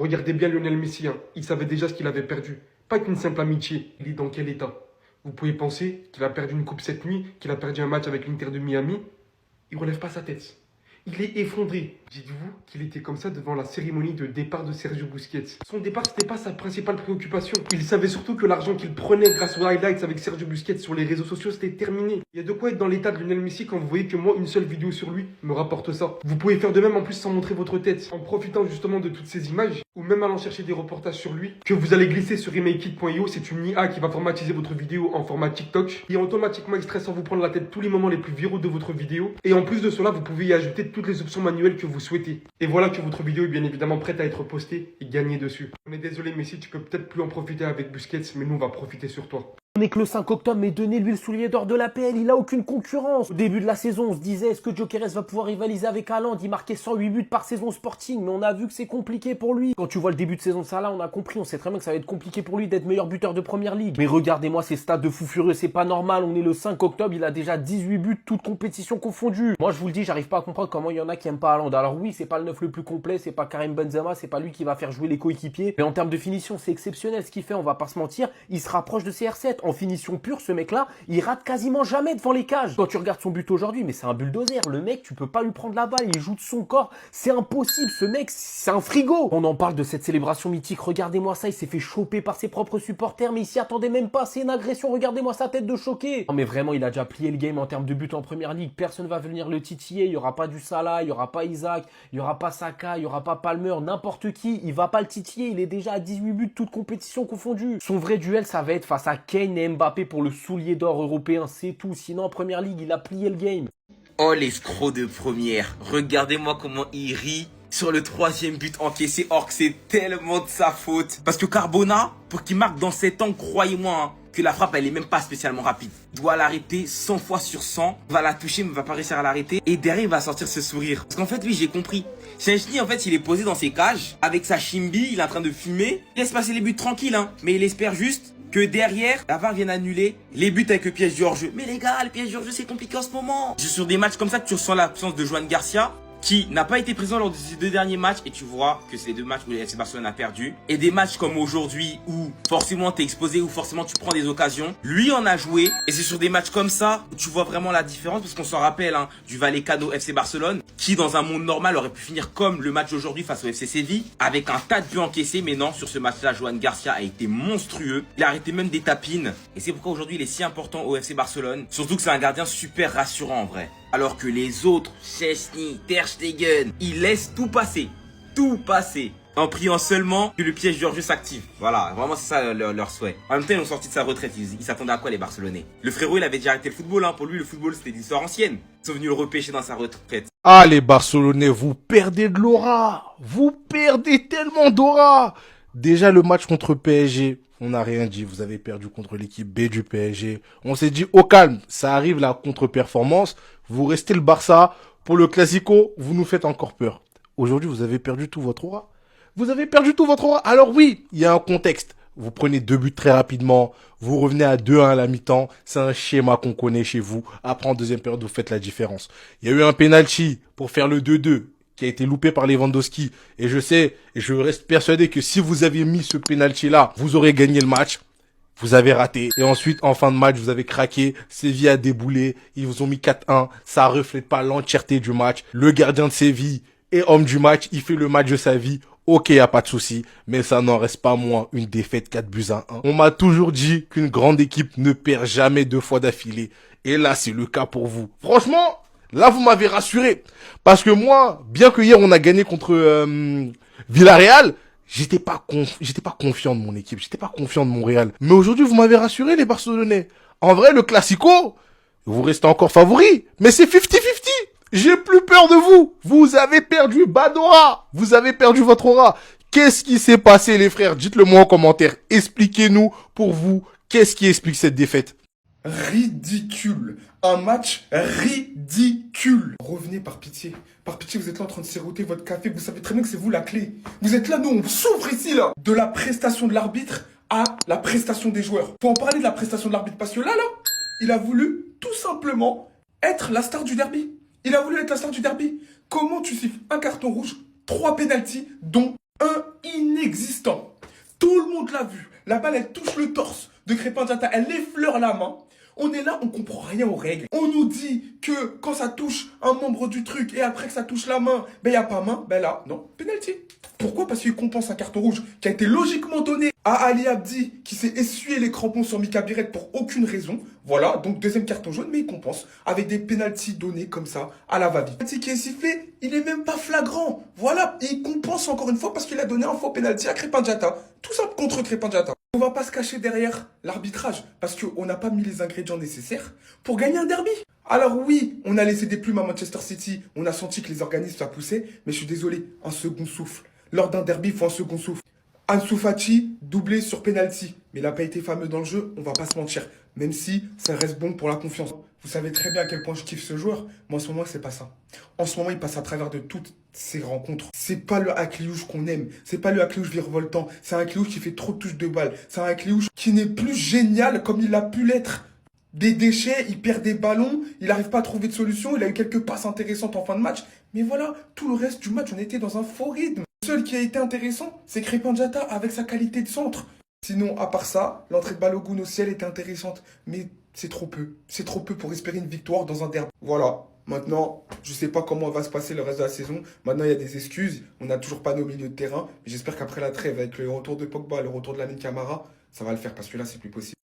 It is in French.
Regardez bien Lionel Messi, hein. Il savait déjà ce qu'il avait perdu. Pas qu'une simple amitié, il est dans quel état? Vous pouvez penser qu'il a perdu une coupe cette nuit, qu'il a perdu un match avec l'Inter de Miami. Il relève pas sa tête. Il est effondré. Dites-vous qu'il était comme ça devant la cérémonie de départ de Sergio Busquets. Son départ, c'était pas sa principale préoccupation. Il savait surtout que l'argent qu'il prenait grâce aux highlights avec Sergio Busquets sur les réseaux sociaux, c'était terminé. Il y a de quoi être dans l'état de Lionel Messi quand vous voyez que moi, une seule vidéo sur lui me rapporte ça. Vous pouvez faire de même en plus sans montrer votre tête, en profitant justement de toutes ces images, ou même allant chercher des reportages sur lui, que vous allez glisser sur imakeit.io. C'est une IA qui va formatiser votre vidéo en format TikTok et automatiquement extrait sans vous prendre la tête tous les moments les plus viraux de votre vidéo. Et en plus de cela, vous pouvez y ajouter toutes les options manuelles que vous souhaitez. Et voilà que votre vidéo est bien évidemment prête à être postée et gagner dessus. On est désolé Messi, tu peux peut-être plus en profiter avec Busquets, mais nous on va profiter sur toi. On est que le 5 octobre, mais donnez-lui le soulier d'or de l'APL, il a aucune concurrence. Au début de la saison, on se disait, est-ce que Gyökeres va pouvoir rivaliser avec Haaland? Il marquait 108 buts par saison au Sporting, mais on a vu que c'est compliqué pour lui. Quand tu vois le début de saison de Salah, on a compris, on sait très bien que ça va être compliqué pour lui d'être meilleur buteur de première ligue. Mais regardez-moi ces stats de fou furieux, c'est pas normal, on est le 5 octobre, il a déjà 18 buts, toutes compétitions confondues. Moi je vous le dis, j'arrive pas à comprendre comment il y en a qui aiment pas Haaland. Alors oui, c'est pas le neuf le plus complet, c'est pas Karim Benzema, c'est pas lui qui va faire jouer les coéquipiers, mais en termes de finition, c'est exceptionnel ce qu'il fait, on va pas se mentir, il se rapproche de CR7. En finition pure, ce mec-là, il rate quasiment jamais devant les cages. Quand tu regardes son but aujourd'hui, mais c'est un bulldozer. Le mec, tu peux pas lui prendre la balle, il joue de son corps. C'est impossible, ce mec, c'est un frigo. On en parle de cette célébration mythique. Regardez-moi ça, il s'est fait choper par ses propres supporters, mais il s'y attendait même pas. C'est une agression, regardez-moi sa tête de choqué. Non mais vraiment, il a déjà plié le game en termes de but en première ligue. Personne va venir le titiller. Il y aura pas du Salah, il y aura pas Isaac, il y aura pas Saka, il y aura pas Palmer, n'importe qui. Il va pas le titiller. Il est déjà à 18 buts, toutes compétitions confondues. Son vrai duel, ça va être face à Kane et Mbappé pour le soulier d'or européen, c'est tout. Sinon, en première ligue, il a plié le game. Oh, l'escroc de première. Regardez-moi comment il rit sur le troisième but encaissé, or que c'est tellement de sa faute. Parce que Carbona, pour qu'il marque dans 7 ans, croyez-moi, hein, que la frappe, elle est même pas spécialement rapide. Doit l'arrêter 100 fois sur 100, va la toucher, mais va pas réussir à l'arrêter. Et derrière, il va sortir ce sourire. Parce qu'en fait, lui, j'ai compris. Chesney, en fait, il est posé dans ses cages, avec sa chimbi, il est en train de fumer. Il laisse passer les buts tranquilles, hein. Mais il espère juste que derrière, la VAR vienne annuler les buts avec le piège du hors-jeu. Mais les gars, le piège du hors-jeu, c'est compliqué en ce moment. C'est sur des matchs comme ça que tu ressens l'absence de Joan Garcia, qui n'a pas été présent lors de ces 2 derniers matchs, et tu vois que c'est les 2 matchs où le FC Barcelone a perdu. Et des matchs comme aujourd'hui où forcément t'es exposé, où forcément tu prends des occasions. Lui en a joué, et c'est sur des matchs comme ça où tu vois vraiment la différence, parce qu'on s'en rappelle, hein, du Vallecano FC Barcelone, qui dans un monde normal aurait pu finir comme le match d'aujourd'hui face au FC Séville, avec un tas de buts encaissés. Mais non, sur ce match-là, Joan Garcia a été monstrueux. Il a arrêté même des tapines, et c'est pourquoi aujourd'hui il est si important au FC Barcelone. Surtout que c'est un gardien super rassurant en vrai. Alors que les autres, Chesney, Ter Stegen, ils laissent tout passer. Tout passer. En priant seulement que le piège du hors-jeu s'active. Voilà, vraiment c'est ça leur souhait. En même temps, ils ont sorti de sa retraite. Ils s'attendaient à quoi les Barcelonais? Le frérot, il avait déjà arrêté le football. Hein. Pour lui, le football, c'était l'histoire ancienne. Ils sont venus le repêcher dans sa retraite. Ah, les Barcelonais, vous perdez de l'aura. Vous perdez tellement d'aura. Déjà, le match contre PSG, on n'a rien dit. Vous avez perdu contre l'équipe B du PSG. On s'est dit, au calme, ça arrive la contre-performance. Vous restez le Barça. Pour le Classico, vous nous faites encore peur. Aujourd'hui, vous avez perdu tout votre aura. Vous avez perdu tout votre aura. Alors oui, il y a un contexte. Vous prenez 2 buts très rapidement. Vous revenez à 2-1 à la mi-temps. C'est un schéma qu'on connaît chez vous. Après, en deuxième période, vous faites la différence. Il y a eu un penalty pour faire le 2-2 qui a été loupé par Lewandowski. Et je sais, et je reste persuadé que si vous aviez mis ce penalty-là, vous aurez gagné le match. Vous avez raté. Et ensuite, en fin de match, vous avez craqué. Séville a déboulé. Ils vous ont mis 4-1. Ça reflète pas l'entièreté du match. Le gardien de Séville est homme du match. Il fait le match de sa vie. Ok, y a pas de souci. Mais ça n'en reste pas moins une défaite 4-1. On m'a toujours dit qu'une grande équipe ne perd jamais 2 fois d'affilée. Et là, c'est le cas pour vous. Franchement, là, vous m'avez rassuré. Parce que moi, bien que hier, on a gagné contre Villarreal, j'étais pas confiant de mon équipe, j'étais pas confiant de mon Real. Mais aujourd'hui, vous m'avez rassuré, les Barcelonais. En vrai, le Classico, vous restez encore favoris, mais c'est 50-50. J'ai plus peur de vous. Vous avez perdu Badora. Vous avez perdu votre aura. Qu'est-ce qui s'est passé, les frères? Dites-le moi en commentaire. Expliquez-nous, pour vous, qu'est-ce qui explique cette défaite? Ridicule. Un match ridicule. Revenez par pitié. Par pitié, vous êtes là en train de siroter votre café. Vous savez très bien que c'est vous la clé. Vous êtes là, nous, on souffre ici, là. De la prestation de l'arbitre à la prestation des joueurs. Faut en parler de la prestation de l'arbitre. Parce que là, il a voulu tout simplement être la star du derby. Il a voulu être la star du derby. Comment tu siffles un carton rouge, 3 pénaltys, dont Un inexistant. Tout le monde l'a vu. La balle, elle touche le torse de Crépin Diatta. Elle effleure la main. On est là, on comprend rien aux règles. On nous dit que quand ça touche un membre du truc et après que ça touche la main, ben il n'y a pas main. Ben là, non, penalty. Pourquoi? Parce qu'il compense un carton rouge qui a été logiquement donné à Ali Abdi qui s'est essuyé les crampons sur Mika Biret pour aucune raison. Voilà, donc deuxième carton jaune, mais il compense avec des pénaltys donnés comme ça à la va-vite. Le pénalty qui est sifflé, il est même pas flagrant. Voilà, il compense encore une fois parce qu'il a donné un faux pénalty à Crépin Diatta. Tout ça contre Crépin Diatta. On va pas se cacher derrière l'arbitrage parce qu'on n'a pas mis les ingrédients nécessaires pour gagner un derby. Alors oui, on a laissé des plumes à Manchester City, on a senti que les organismes ça poussait, mais je suis désolé, un second souffle. Lors d'un derby, il faut un second souffle. Ansu Fati, doublé sur penalty. Mais il n'a pas été fameux dans le jeu, on va pas se mentir. Même si ça reste bon pour la confiance. Vous savez très bien à quel point je kiffe ce joueur. Moi, en ce moment, c'est pas ça. En ce moment, il passe à travers de toutes ces rencontres. C'est pas le Akliouche qu'on aime. C'est pas le Akliouche virevoltant. C'est un Akliouche qui fait trop de touches de balle. C'est un Akliouche qui n'est plus génial comme il a pu l'être. Des déchets, il perd des ballons, il n'arrive pas à trouver de solution, il a eu quelques passes intéressantes en fin de match. Mais voilà, tout le reste du match, on était dans un faux rythme. Le seul qui a été intéressant, c'est Crépin Diatta avec sa qualité de centre. Sinon, à part ça, l'entrée de Balogun au ciel était intéressante. Mais c'est trop peu. C'est trop peu pour espérer une victoire dans un derby. Voilà. Maintenant, je sais pas comment va se passer le reste de la saison. Maintenant, il y a des excuses. On n'a toujours pas nos milieux de terrain. Mais j'espère qu'après la trêve, avec le retour de Pogba, le retour de Lamine Camara, ça va le faire parce que là, c'est plus possible.